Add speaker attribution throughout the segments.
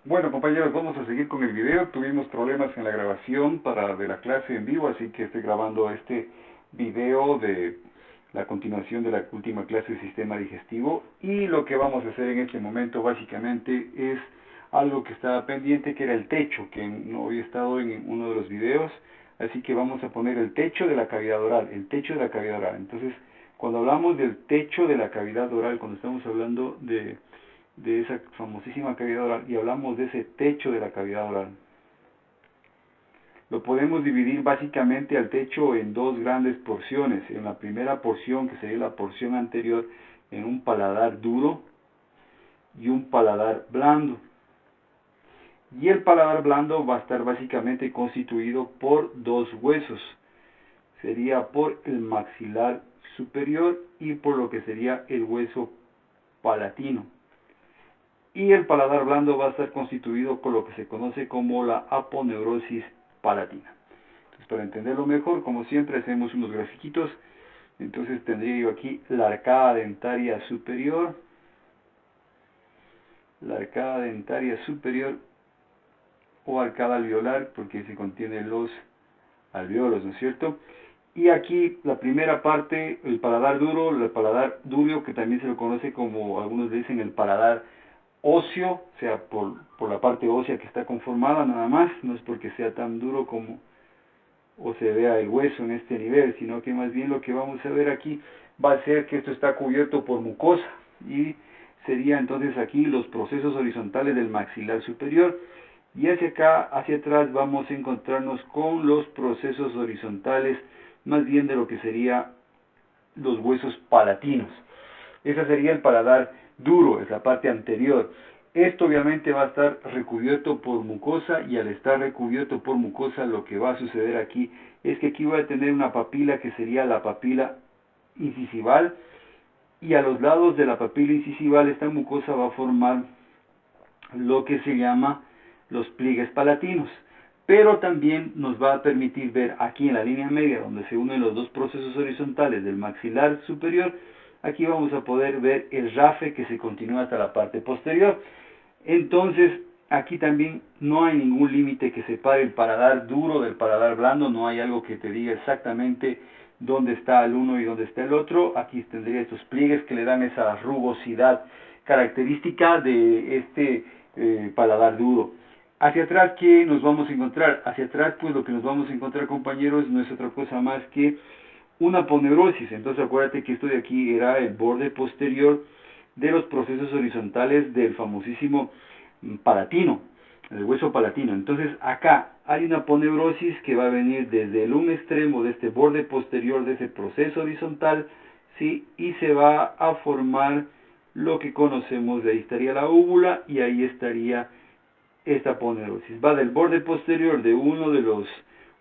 Speaker 1: Bueno, compañeros, vamos a seguir con el video. Tuvimos problemas en la grabación de la clase en vivo, así que estoy grabando este video de la continuación de la última clase de sistema digestivo. Y lo que vamos a hacer en este momento básicamente es algo que estaba pendiente, que era el techo, que no había estado en uno de los videos. Así que vamos a poner el techo de la cavidad oral, el techo de la cavidad oral. Entonces, cuando hablamos del techo de la cavidad oral, cuando estamos hablando de esa famosísima cavidad oral y hablamos de ese techo de la cavidad oral, lo podemos dividir básicamente al techo en dos grandes porciones. En la primera porción, que sería la porción anterior, en un paladar duro y un paladar blando. Y el paladar blando va a estar básicamente constituido por dos huesos. Sería por el maxilar superior y por lo que sería el hueso palatino. Y el paladar blando va a estar constituido por lo que se conoce como la aponeurosis palatina. Entonces, para entenderlo mejor, como siempre, hacemos unos grafiquitos. Entonces tendría yo aquí la arcada dentaria superior, o arcada alveolar, porque se contienen los alveolos, ¿no es cierto? Y aquí la primera parte, el paladar duro, el paladar dúreo, que también se lo conoce como, algunos dicen, el paladar óseo, o sea, por la parte ósea que está conformada nada más, no es porque sea tan duro como o se vea el hueso en este nivel, sino que más bien lo que vamos a ver aquí va a ser que esto está cubierto por mucosa, y sería entonces aquí los procesos horizontales del maxilar superior, y hacia acá, hacia atrás, vamos a encontrarnos con los procesos horizontales, más bien de lo que sería los huesos palatinos. Ese sería el paladar duro, es la parte anterior. Esto obviamente va a estar recubierto por mucosa, y al estar recubierto por mucosa, lo que va a suceder aquí es que aquí voy a tener una papila que sería la papila incisival, y a los lados de la papila incisival esta mucosa va a formar lo que se llama los pliegues palatinos. Pero también nos va a permitir ver aquí en la línea media, donde se unen los dos procesos horizontales del maxilar superior, aquí vamos a poder ver el rafe que se continúa hasta la parte posterior. Entonces, aquí también no hay ningún límite que separe el paladar duro del paladar blando, no hay algo que te diga exactamente dónde está el uno y dónde está el otro. Aquí tendría estos pliegues que le dan esa rugosidad característica de este paladar duro. Hacia atrás, ¿qué nos vamos a encontrar? Hacia atrás, pues lo que nos vamos a encontrar, compañeros, no es otra cosa más que una aponeurosis. Entonces acuérdate que esto de aquí era el borde posterior de los procesos horizontales del famosísimo palatino, el hueso palatino. Entonces acá hay una aponeurosis que va a venir desde un extremo de este borde posterior de ese proceso horizontal, ¿sí? Y se va a formar lo que conocemos, de ahí estaría la úvula y ahí estaría esta aponeurosis. Va del borde posterior de uno de los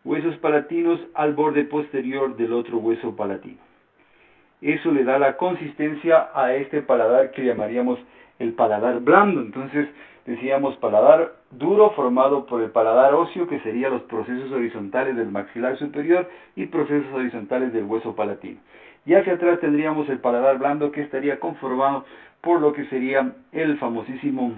Speaker 1: huesos palatinos al borde posterior del otro hueso palatino. Eso le da la consistencia a este paladar que llamaríamos el paladar blando. Entonces decíamos paladar duro formado por el paladar óseo, que serían los procesos horizontales del maxilar superior y procesos horizontales del hueso palatino. Y hacia atrás tendríamos el paladar blando, que estaría conformado por lo que sería el famosísimo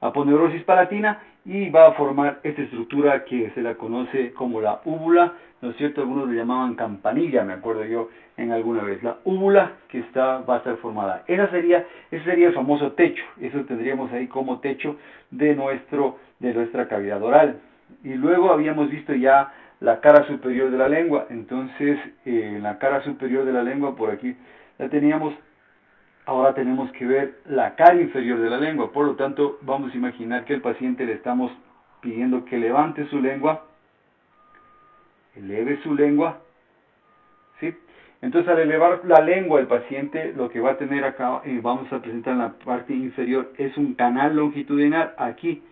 Speaker 1: aponeurosis palatina, y va a formar esta estructura que se la conoce como la úvula, ¿no es cierto? Algunos le llamaban campanilla, me acuerdo yo en alguna vez, la úvula que va a estar formada. Ese sería el famoso techo, eso tendríamos ahí como techo de nuestra cavidad oral. Y luego habíamos visto ya la cara superior de la lengua. Entonces en la cara superior de la lengua, por aquí la teníamos. Ahora tenemos que ver la cara inferior de la lengua. Por lo tanto, vamos a imaginar que al paciente le estamos pidiendo que levante su lengua, eleve su lengua, ¿sí? Entonces, al elevar la lengua, el paciente lo que va a tener acá, vamos a presentar en la parte inferior, es un canal longitudinal aquí,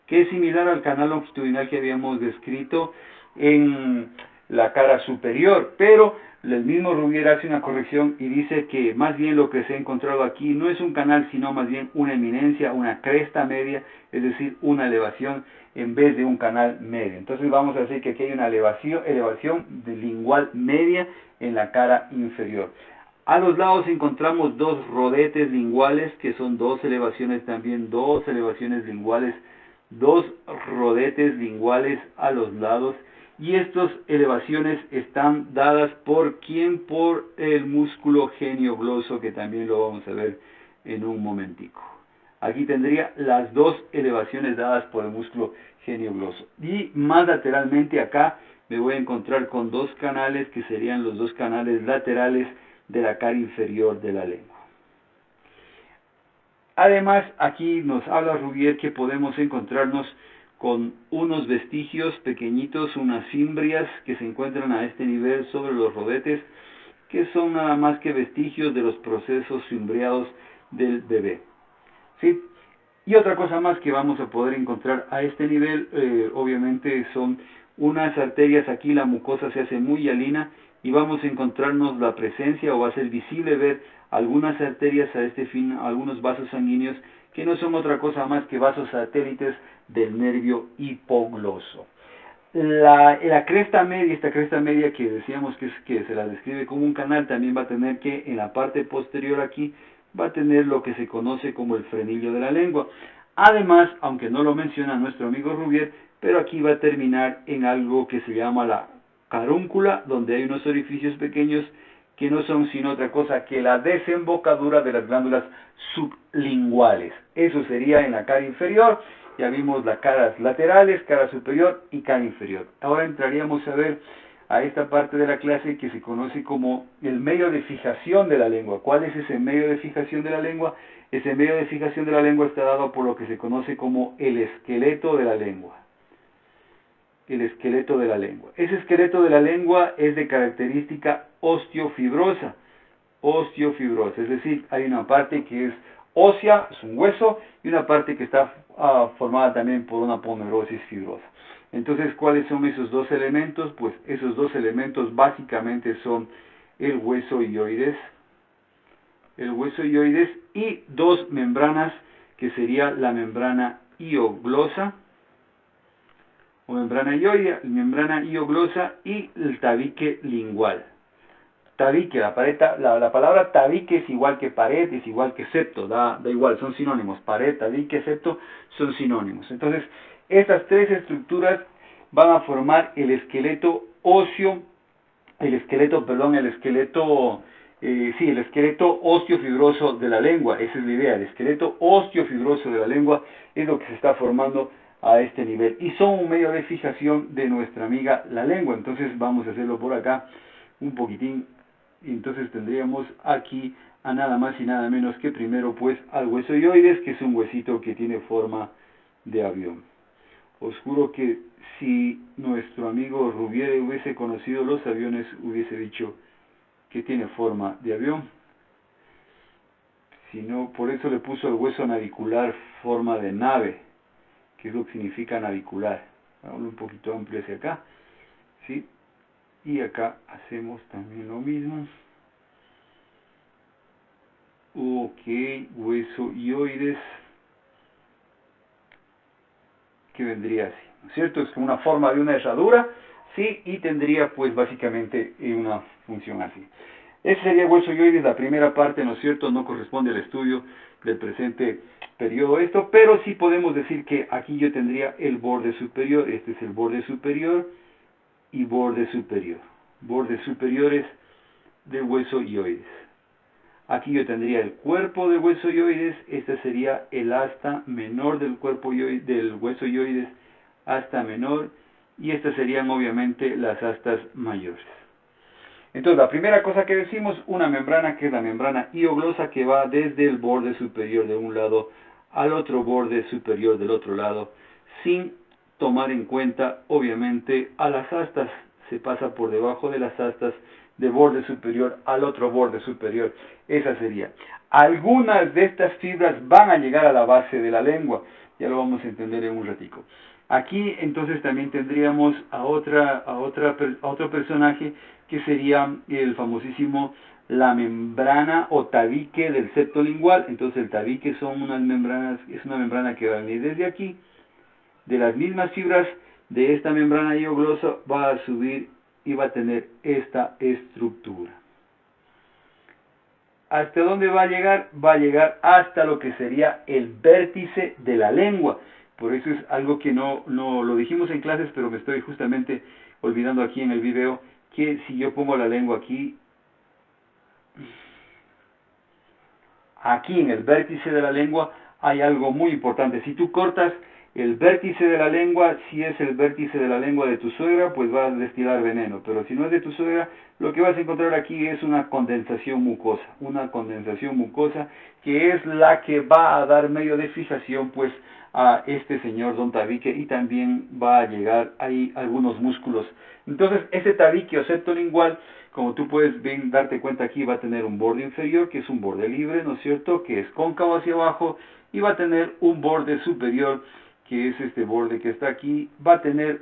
Speaker 1: que es similar al canal longitudinal que habíamos descrito en la cara superior, pero el mismo Rubier hace una corrección y dice que más bien lo que se ha encontrado aquí no es un canal, sino más bien una eminencia, una cresta media, es decir, una elevación en vez de un canal medio. Entonces vamos a decir que aquí hay una elevación lingual media en la cara inferior. A los lados encontramos dos rodetes linguales, que son dos elevaciones también, dos elevaciones linguales, dos rodetes linguales a los lados. Y estas elevaciones están dadas por ¿quién? Por el músculo geniogloso, que también lo vamos a ver en un momentico. Aquí tendría las dos elevaciones dadas por el músculo geniogloso. Y más lateralmente acá me voy a encontrar con dos canales que serían los dos canales laterales de la cara inferior de la lengua. Además, aquí nos habla Rouvier que podemos encontrarnos con unos vestigios pequeñitos, unas cimbrias que se encuentran a este nivel sobre los rodetes, que son nada más que vestigios de los procesos cimbriados del bebé. ¿Sí? Y otra cosa más que vamos a poder encontrar a este nivel, obviamente son unas arterias. Aquí la mucosa se hace muy hialina y vamos a encontrarnos la presencia, o va a ser visible ver algunas arterias a este fin, algunos vasos sanguíneos que no son otra cosa más que vasos satélites del nervio hipogloso. La cresta media, esta cresta media que decíamos que se la describe como un canal, también va a tener que en la parte posterior aquí va a tener lo que se conoce como el frenillo de la lengua. Además, aunque no lo menciona nuestro amigo Rouvier, pero aquí va a terminar en algo que se llama la carúncula, donde hay unos orificios pequeños que no son sino otra cosa que la desembocadura de las glándulas sublinguales. Eso sería en la cara inferior. Ya vimos las caras laterales, cara superior y cara inferior. Ahora entraríamos a ver a esta parte de la clase que se conoce como el medio de fijación de la lengua. ¿Cuál es ese medio de fijación de la lengua? Ese medio de fijación de la lengua está dado por lo que se conoce como el esqueleto de la lengua. El esqueleto de la lengua. Ese esqueleto de la lengua es de característica osteofibrosa. Osteofibrosa, es decir, hay una parte que es ósea, es un hueso, y una parte que está formada también por una ponerosis fibrosa. Entonces, ¿cuáles son esos dos elementos? Pues esos dos elementos básicamente son el hueso hyoides y dos membranas, que sería la membrana hioglosa o membrana hyoidea, membrana hioglosa y el tabique lingual. Tabique, la palabra tabique es igual que pared, es igual que septo, da igual, son sinónimos. Pared, tabique, septo son sinónimos. Entonces, estas tres estructuras van a formar el esqueleto óseo, el esqueleto osteofibroso de la lengua. Esa es la idea, el esqueleto osteofibroso de la lengua es lo que se está formando a este nivel. Y son un medio de fijación de nuestra amiga la lengua. Entonces, vamos a hacerlo por acá un poquitín. Y entonces tendríamos aquí a nada más y nada menos que primero pues al hueso hyoides, que es un huesito que tiene forma de avión. Os juro que si nuestro amigo Rouvier hubiese conocido los aviones, hubiese dicho que tiene forma de avión. Si no, por eso le puso el hueso navicular forma de nave, que es lo que significa navicular. Vamos un poquito amplio hacia acá, ¿sí? Y acá hacemos también lo mismo. Ok, hueso hyoides, que vendría así, ¿no es cierto? Es como una forma de una herradura, sí, y tendría pues básicamente una función así. Ese sería el hueso hyoides, la primera parte, ¿no es cierto? No corresponde al estudio del presente periodo esto, pero sí podemos decir que aquí yo tendría el borde superior. Este es el borde superior y borde superior. Bordes superiores del hueso hyoides. Aquí yo tendría el cuerpo del hueso hyoides. Este sería el asta menor del cuerpo del hueso hyoides, asta menor, y estas serían obviamente las astas mayores. Entonces, la primera cosa que decimos, una membrana que es la membrana hioglosa, que va desde el borde superior de un lado al otro borde superior del otro lado, sin tomar en cuenta, obviamente, a las astas. Se pasa por debajo de las astas de borde superior al otro borde superior. Esa sería. Algunas de estas fibras van a llegar a la base de la lengua. Ya lo vamos a entender en un ratico. Aquí entonces también tendríamos a otro personaje, que sería el famosísimo la membrana o tabique del septo lingual. Entonces el tabique son unas membranas, es una membrana que va a venir desde aquí. De las mismas fibras de esta membrana hioglosa va a subir y va a tener esta estructura. ¿hasta dónde va a llegar? Va a llegar hasta lo que sería el vértice de la lengua. Por eso es algo que no lo dijimos en clases, pero me estoy justamente olvidando aquí en el video, que si yo pongo la lengua aquí en el vértice de la lengua, hay algo muy importante. Si tú cortas el vértice de la lengua, si es el vértice de la lengua de tu suegra, pues vas a destilar veneno. Pero si no es de tu suegra, lo que vas a encontrar aquí es una condensación mucosa. Una condensación mucosa que es la que va a dar medio de fijación, pues, a este señor don tabique, y también va a llegar ahí algunos músculos. Entonces, ese tabique o septo lingual, como tú puedes bien darte cuenta aquí, va a tener un borde inferior, que es un borde libre, ¿no es cierto?, que es cóncavo hacia abajo, y va a tener un borde superior, que es este borde que está aquí. Va a tener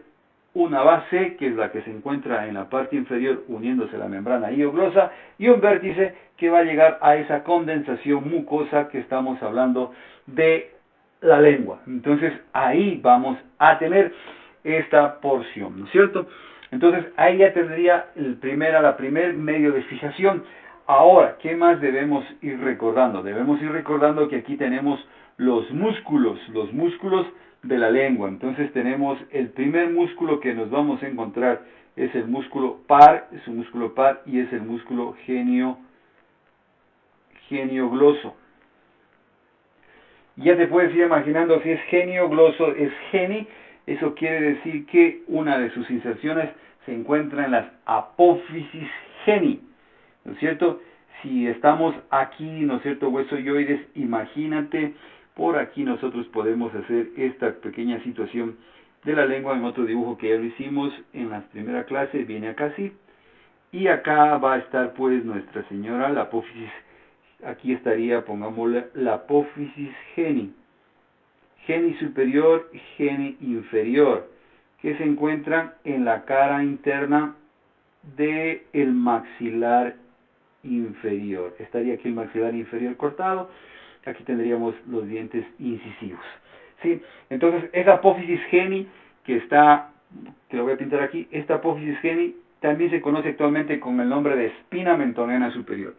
Speaker 1: una base, que es la que se encuentra en la parte inferior uniéndose a la membrana hioglosa, y un vértice que va a llegar a esa condensación mucosa que estamos hablando de la lengua. Entonces ahí vamos a tener esta porción, ¿no es cierto? Entonces ahí ya tendría la primer medio de fijación. Ahora, ¿qué más debemos ir recordando? Debemos ir recordando que aquí tenemos los músculos de la lengua. Entonces tenemos el primer músculo que nos vamos a encontrar, es el músculo par, es un músculo par, y es el músculo geniogloso. Ya te puedes ir imaginando, si es geniogloso, es geni, eso quiere decir que una de sus inserciones se encuentra en las apófisis geni, ¿no es cierto? Si estamos aquí, ¿no es cierto?, huesoyoides, imagínate, por aquí nosotros podemos hacer esta pequeña situación de la lengua en otro dibujo que ya lo hicimos en la primera clase. Viene acá así, y acá va a estar pues Nuestra Señora, la apófisis. Aquí estaría, pongámosle, la apófisis geni, geni superior, geni inferior, que se encuentran en la cara interna del maxilar inferior. Estaría aquí el maxilar inferior cortado, aquí tendríamos los dientes incisivos, ¿sí? Entonces, esa apófisis geni que está, te lo voy a pintar aquí, esta apófisis geni también se conoce actualmente con el nombre de espina mentoniana superior.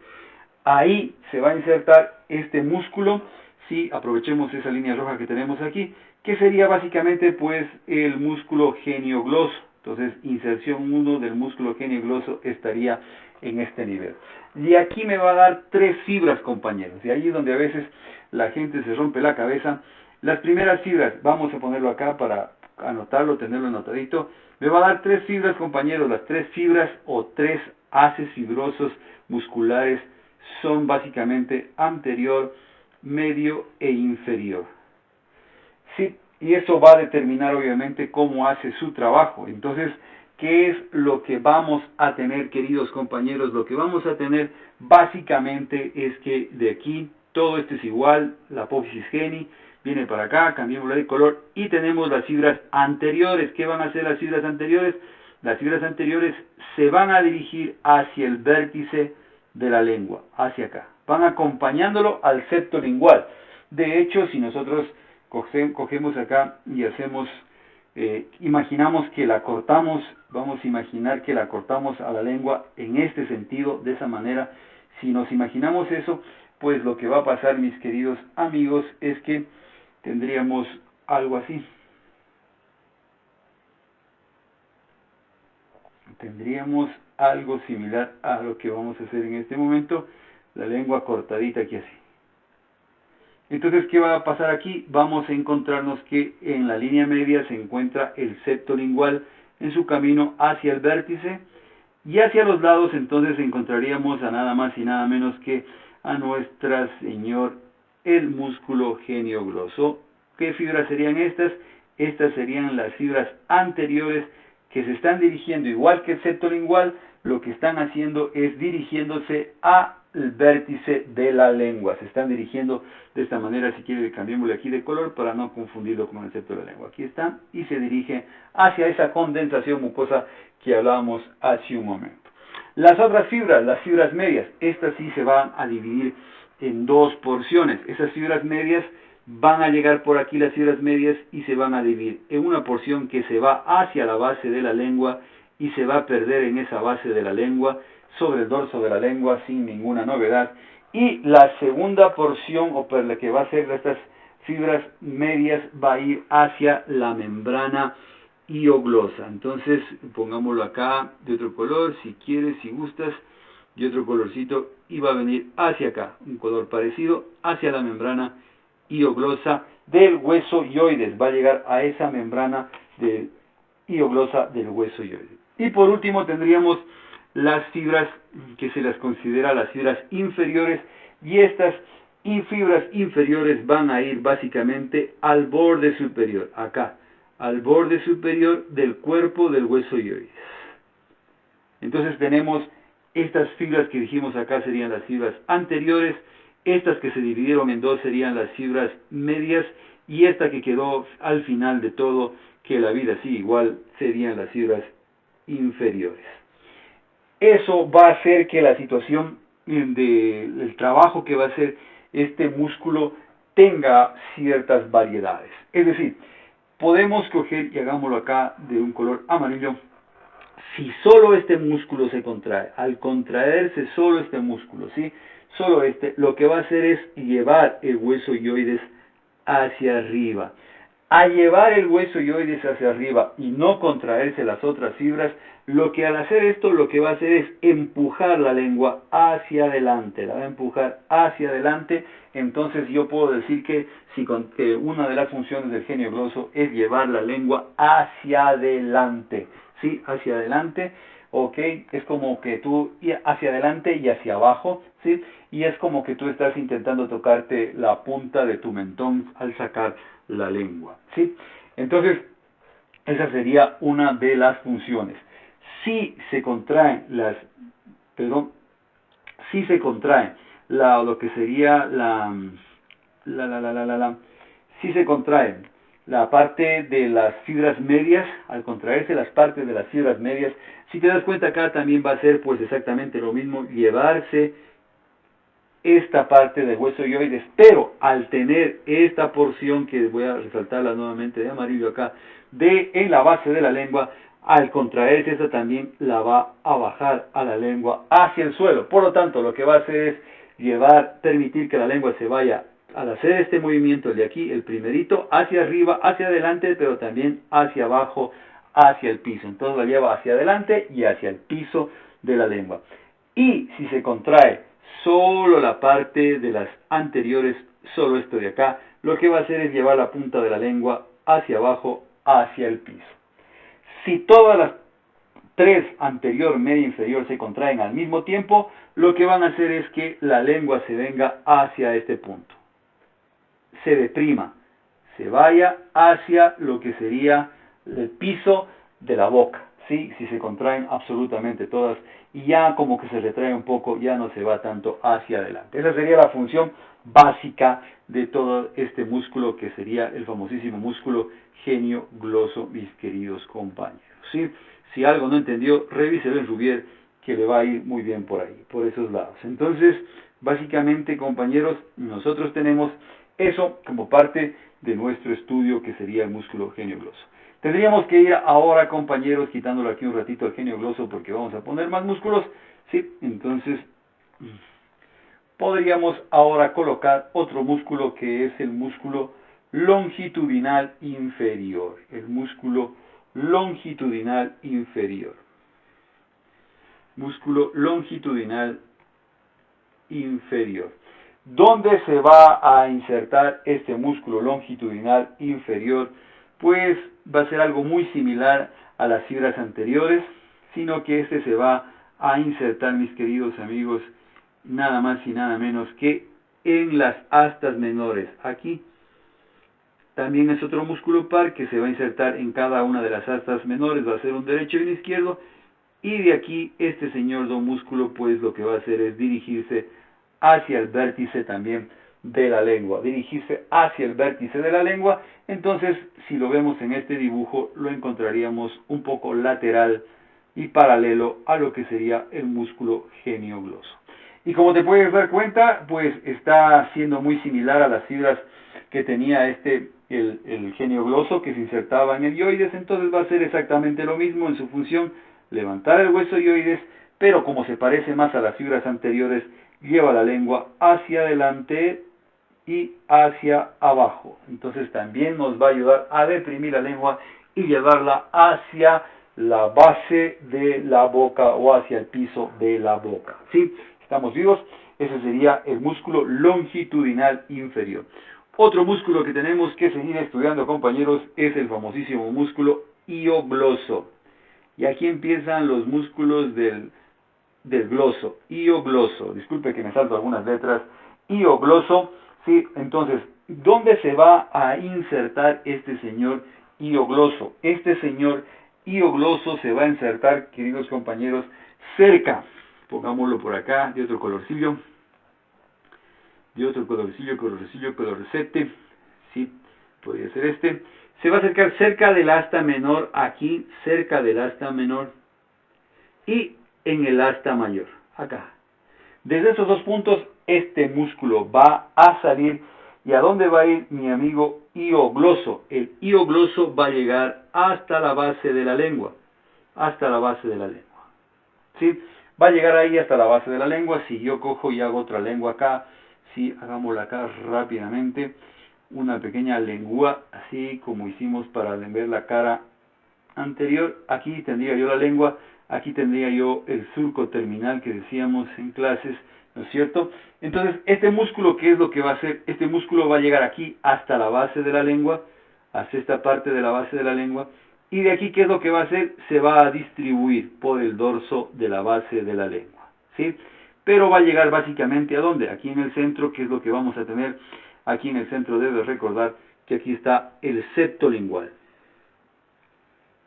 Speaker 1: Ahí se va a insertar este músculo, si aprovechemos esa línea roja que tenemos aquí, que sería básicamente pues el músculo geniogloso. Entonces, inserción 1 del músculo geniogloso estaría en este nivel. Y aquí me va a dar 3 fibras, compañeros. Y ahí es donde a veces la gente se rompe la cabeza. Las primeras fibras, vamos a ponerlo acá para anotarlo, tenerlo anotadito. Me va a dar 3 fibras, compañeros. Las 3 fibras o 3 haces fibrosos musculares son básicamente anterior, medio e inferior. Sí, y eso va a determinar obviamente cómo hace su trabajo. Entonces, ¿qué es lo que vamos a tener, queridos compañeros? Lo que vamos a tener básicamente es que de aquí todo esto es igual, la apófisis geni viene para acá, cambiémosla de color, y tenemos las fibras anteriores. ¿Qué van a hacer las fibras anteriores? Las fibras anteriores se van a dirigir hacia el vértice de la lengua, hacia acá. Van acompañándolo al septo lingual. De hecho, si nosotros cogemos acá y hacemos, imaginamos que la cortamos, vamos a imaginar que la cortamos a la lengua en este sentido, de esa manera. Si nos imaginamos eso, pues lo que va a pasar, mis queridos amigos, es que tendríamos algo así. Tendríamos algo similar a lo que vamos a hacer en este momento, la lengua cortadita aquí así. Entonces, ¿qué va a pasar aquí? Vamos a encontrarnos que en la línea media se encuentra el septo lingual en su camino hacia el vértice, y hacia los lados entonces encontraríamos a nada más y nada menos que a Nuestra Señor, el músculo geniogloso. ¿Qué fibras serían estas? Estas serían las fibras anteriores que se están dirigiendo, igual que el septo lingual, lo que están haciendo es dirigiéndose al vértice de la lengua. Se están dirigiendo de esta manera. Si quiere, cambiémosle aquí de color para no confundirlo con el septo de la lengua. Aquí están, y se dirige hacia esa condensación mucosa que hablábamos hace un momento. Las otras fibras, las fibras medias, estas sí se van a dividir en 2 porciones. Esas fibras medias van a llegar por aquí, las fibras medias, y se van a dividir en una porción que se va hacia la base de la lengua y se va a perder en esa base de la lengua, sobre el dorso de la lengua, sin ninguna novedad. y la segunda porción, o por la que va a ser estas fibras medias, va a ir hacia la membrana hioglosa. Entonces, pongámoslo acá de otro color, si quieres, si gustas, de otro colorcito, y va a venir hacia acá, un color parecido, hacia la membrana hioglosa del hueso hioides. Va a llegar a esa membrana hioglosa del hueso hioides. Y por último tendríamos las fibras que se las considera las fibras inferiores, y estas fibras inferiores van a ir básicamente al borde superior, acá, al borde superior del cuerpo del hueso hioides. Entonces tenemos estas fibras que dijimos acá serían las fibras anteriores, estas que se dividieron en dos serían las fibras medias, y esta que quedó al final de todo, que la vida sigue igual, serían las fibras inferiores. Eso va a hacer que la situación del trabajo que va a hacer este músculo tenga ciertas variedades. Es decir, podemos coger, y hagámoslo acá de un color amarillo, si solo este músculo se contrae, al contraerse solo este músculo, ¿sí? Solo este, lo que va a hacer es llevar el hueso hioides hacia arriba. Al llevar el hueso hioides hacia arriba y no contraerse las otras fibras, lo que al hacer esto, lo que va a hacer es empujar la lengua hacia adelante, la va a empujar hacia adelante. Entonces yo puedo decir que una de las funciones del genio gloso es llevar la lengua hacia adelante, ¿sí? Hacia adelante, ¿ok? Es como que tú hacia adelante y hacia abajo, ¿sí? Y es como que tú estás intentando tocarte la punta de tu mentón al sacar la lengua, ¿sí? Entonces, esa sería una de las funciones. Si se contraen si se contraen lo que sería si se contraen la parte de las fibras medias, al contraerse las partes de las fibras medias, si te das cuenta acá también va a ser pues exactamente lo mismo, llevarse esta parte del hueso hioides, pero al tener esta porción, que voy a resaltarla nuevamente de amarillo acá, en la base de la lengua, al contraerse esta también la va a bajar a la lengua hacia el suelo. Por lo tanto, lo que va a hacer es permitir que la lengua se vaya, al hacer este movimiento de aquí, el primerito, hacia arriba, hacia adelante, pero también hacia abajo, hacia el piso. Entonces la lleva hacia adelante y hacia el piso de la lengua. Y si se contrae solo la parte de las anteriores, solo esto de acá, lo que va a hacer es llevar la punta de la lengua hacia abajo, hacia el piso. Si todas las tres, anterior, media e inferior, se contraen al mismo tiempo, lo que van a hacer es que la lengua se venga hacia este punto, se deprima, se vaya hacia lo que sería el piso de la boca, ¿sí? Si se contraen absolutamente todas, y ya como que se retrae un poco, ya no se va tanto hacia adelante. Esa sería la función básica de todo este músculo, que sería el famosísimo músculo genio gloso, mis queridos compañeros, ¿sí? Si algo no entendió, revíselo en Rubier, que le va a ir muy bien por ahí, por esos lados. Entonces, básicamente, compañeros, nosotros tenemos eso como parte de nuestro estudio, que sería el músculo genio gloso. Tendríamos que ir ahora, compañeros, quitándolo aquí un ratito al genio gloso, porque vamos a poner más músculos, ¿sí? Entonces, podríamos ahora colocar otro músculo, que es el músculo longitudinal inferior. El músculo longitudinal inferior. Músculo longitudinal inferior. ¿Dónde se va a insertar este músculo longitudinal inferior? Pues va a ser algo muy similar a las fibras anteriores, sino que este se va a insertar, mis queridos amigos, nada más y nada menos que en las astas menores. Aquí también es otro músculo par que se va a insertar en cada una de las astas menores, va a ser un derecho y un izquierdo, y de aquí este señor don músculo pues lo que va a hacer es dirigirse hacia el vértice también de la lengua, dirigirse hacia el vértice de la lengua. Entonces, si lo vemos en este dibujo, lo encontraríamos un poco lateral y paralelo a lo que sería el músculo genio gloso. Y como te puedes dar cuenta, pues está siendo muy similar a las fibras que tenía el genio gloso, que se insertaba en el hioides. Entonces va a ser exactamente lo mismo en su función, levantar el hueso hioides, pero como se parece más a las fibras anteriores, lleva la lengua hacia adelante y hacia abajo. Entonces también nos va a ayudar a deprimir la lengua y llevarla hacia la base de la boca o hacia el piso de la boca. ¿Sí? ¿Estamos vivos? Ese sería el músculo longitudinal inferior. Otro músculo que tenemos que seguir estudiando, compañeros, es el famosísimo músculo hiogloso. Y aquí empiezan los músculos del gloso, hiogloso. Disculpe que me salto algunas letras. Hiogloso, ¿sí? Entonces, ¿dónde se va a insertar este señor hiogloso? Este señor hiogloso se va a insertar, queridos compañeros, cerca, pongámoslo por acá, de otro colorcillo, colorecete, ¿sí? Podría ser este. Se va a acercar cerca del asta menor, aquí, cerca del asta menor, y en el asta mayor, acá. Desde esos dos puntos, este músculo va a salir. ¿Y a dónde va a ir mi amigo hiogloso? El hiogloso va a llegar hasta la base de la lengua. Hasta la base de la lengua. ¿Sí? Va a llegar ahí hasta la base de la lengua. Si yo cojo y hago otra lengua acá, ¿sí? Hagámosla acá rápidamente. Una pequeña lengua, así como hicimos para ver la cara anterior. Aquí tendría yo la lengua. Aquí tendría yo el surco terminal que decíamos en clases, ¿no es cierto? Entonces, este músculo, ¿qué es lo que va a hacer? Este músculo va a llegar aquí hasta la base de la lengua, hasta esta parte de la base de la lengua, y de aquí, ¿qué es lo que va a hacer? Se va a distribuir por el dorso de la base de la lengua, ¿sí? Pero va a llegar básicamente ¿a dónde? Aquí en el centro, ¿qué es lo que vamos a tener? Aquí en el centro debes recordar que aquí está el septo lingual.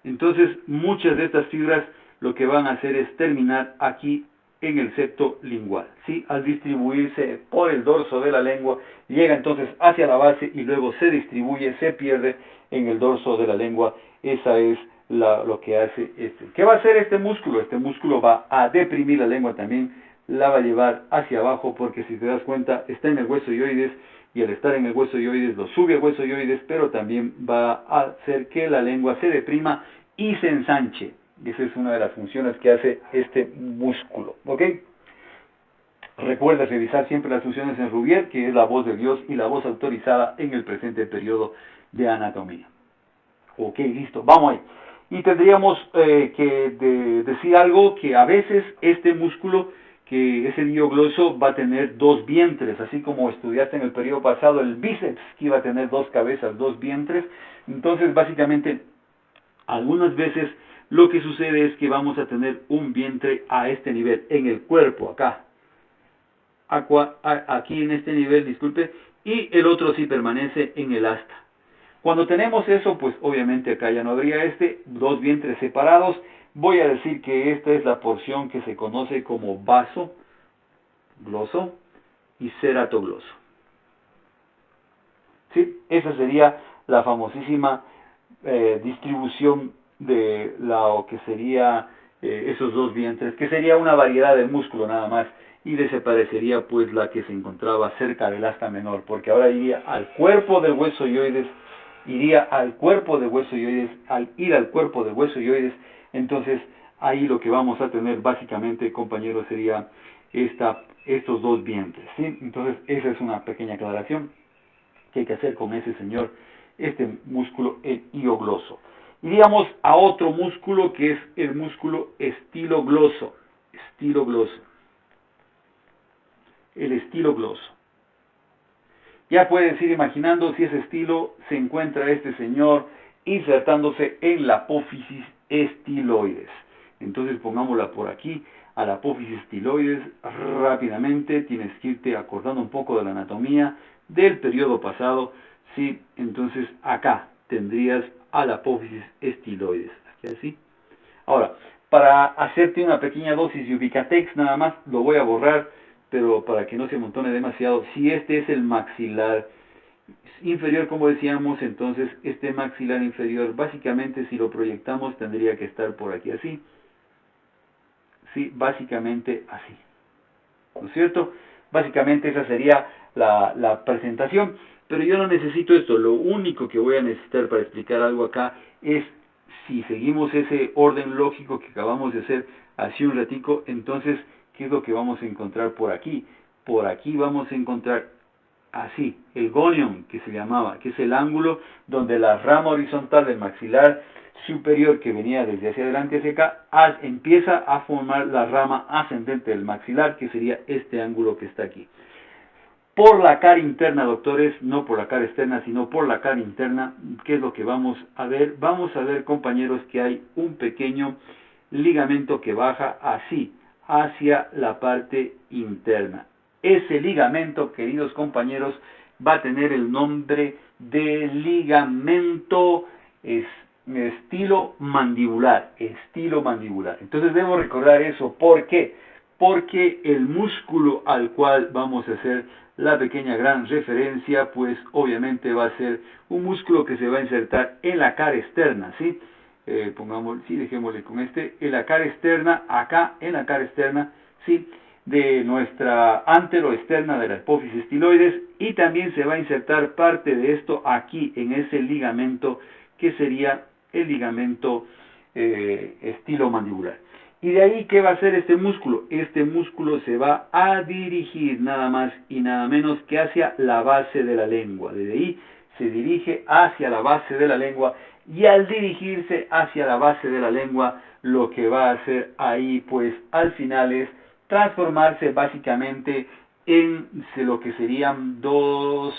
Speaker 1: Entonces, muchas de estas fibras lo que van a hacer es terminar aquí en el septo lingual, ¿sí? Al distribuirse por el dorso de la lengua, llega entonces hacia la base y luego se distribuye, se pierde en el dorso de la lengua. Esa es lo que hace este. ¿Qué va a hacer este músculo? Este músculo va a deprimir la lengua también, la va a llevar hacia abajo, porque si te das cuenta, está en el hueso hioides, y al estar en el hueso hioides lo sube al hueso hioides, pero también va a hacer que la lengua se deprima y se ensanche. Esa es una de las funciones que hace este músculo, ¿ok? Recuerda revisar siempre las funciones en Rubier, que es la voz de Dios y la voz autorizada en el presente periodo de anatomía. Ok, listo, vamos ahí. Y tendríamos que decir algo, que a veces este músculo, que es el hiogloso, va a tener dos vientres, así como estudiaste en el periodo pasado el bíceps, que iba a tener dos cabezas, dos vientres. Entonces, básicamente, algunas veces lo que sucede es que vamos a tener un vientre a este nivel, en el cuerpo, acá, aquí en este nivel, disculpe, y el otro sí permanece en el asta. Cuando tenemos eso, pues obviamente acá ya no habría dos vientres separados. Voy a decir que esta es la porción que se conoce como vaso, gloso y ceratogloso. ¿Sí? Esa sería la famosísima distribución de lo que sería esos dos vientres, que sería una variedad de músculo nada más, y desaparecería pues la que se encontraba cerca del asta menor, porque ahora iría al cuerpo del hueso hioides, al ir al cuerpo del hueso hioides, entonces ahí lo que vamos a tener básicamente, compañeros, sería estos dos vientres, ¿sí? Entonces esa es una pequeña aclaración que hay que hacer con ese señor, este músculo, el hiogloso. Iríamos a otro músculo que es el músculo estilogloso. El estilogloso. Ya puedes ir imaginando si ese estilo se encuentra este señor insertándose en la apófisis estiloides. Entonces pongámosla por aquí, a la apófisis estiloides, rápidamente. Tienes que irte acordando un poco de la anatomía del periodo pasado, ¿sí? Entonces acá tendrías a la apófisis estiloides, aquí así. Ahora, para hacerte una pequeña dosis de Ubicatex, nada más lo voy a borrar, pero para que no se amontone demasiado, si este es el maxilar inferior, como decíamos, entonces este maxilar inferior, básicamente si lo proyectamos tendría que estar por aquí así, sí, básicamente así, ¿no es cierto? Básicamente esa sería la presentación, pero yo no necesito esto. Lo único que voy a necesitar para explicar algo acá es, si seguimos ese orden lógico que acabamos de hacer hace un ratico, entonces ¿qué es lo que vamos a encontrar por aquí? Por aquí vamos a encontrar así, el gonion, que se llamaba, que es el ángulo donde la rama horizontal del maxilar superior, que venía desde hacia adelante hacia acá, empieza a formar la rama ascendente del maxilar, que sería este ángulo que está aquí. Por la cara interna, doctores, no por la cara externa, sino por la cara interna, ¿qué es lo que vamos a ver? Vamos a ver, compañeros, que hay un pequeño ligamento que baja así, hacia la parte interna. Ese ligamento, queridos compañeros, va a tener el nombre de ligamento estilo mandibular, Entonces debo recordar eso. ¿Por qué? Porque el músculo al cual vamos a hacer la pequeña gran referencia, pues obviamente va a ser un músculo que se va a insertar en la cara externa, ¿sí? Dejémosle con en la cara externa, acá en la cara externa, ¿sí? De nuestra anteroexterna de la hipófisis estiloides, y también se va a insertar parte de esto aquí en ese ligamento que sería el ligamento estilomandibular. Y de ahí, ¿qué va a hacer este músculo? Este músculo se va a dirigir nada más y nada menos que hacia la base de la lengua. Desde ahí se dirige hacia la base de la lengua, y al dirigirse hacia la base de la lengua, lo que va a hacer ahí, pues al final es transformarse básicamente en lo que serían dos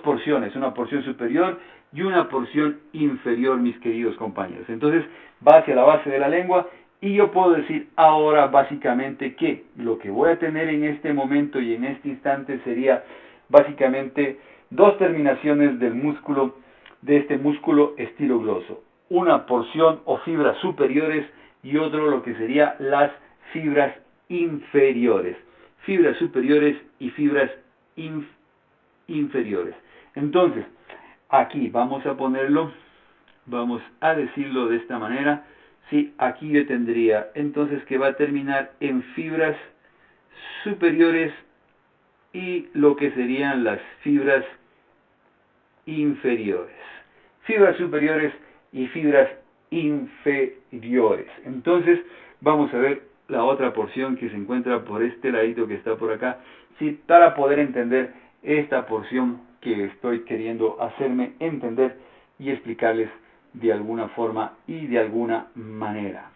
Speaker 1: porciones, una porción superior y una porción inferior, mis queridos compañeros. Entonces va hacia la base de la lengua, y yo puedo decir ahora básicamente que lo que voy a tener en este momento y en este instante sería básicamente dos terminaciones del músculo, de este músculo estilogloso. Una porción o fibras superiores, y otro lo que sería las fibras inferiores. Fibras superiores y fibras inferiores. Entonces, aquí vamos a ponerlo, vamos a decirlo de esta manera. Sí, aquí yo tendría entonces que va a terminar en fibras superiores y lo que serían las fibras inferiores. Fibras superiores y fibras inferiores. Entonces, vamos a ver la otra porción que se encuentra por este ladito que está por acá, ¿sí? Para poder entender esta porción que estoy queriendo hacerme entender y explicarles de alguna forma y de alguna manera.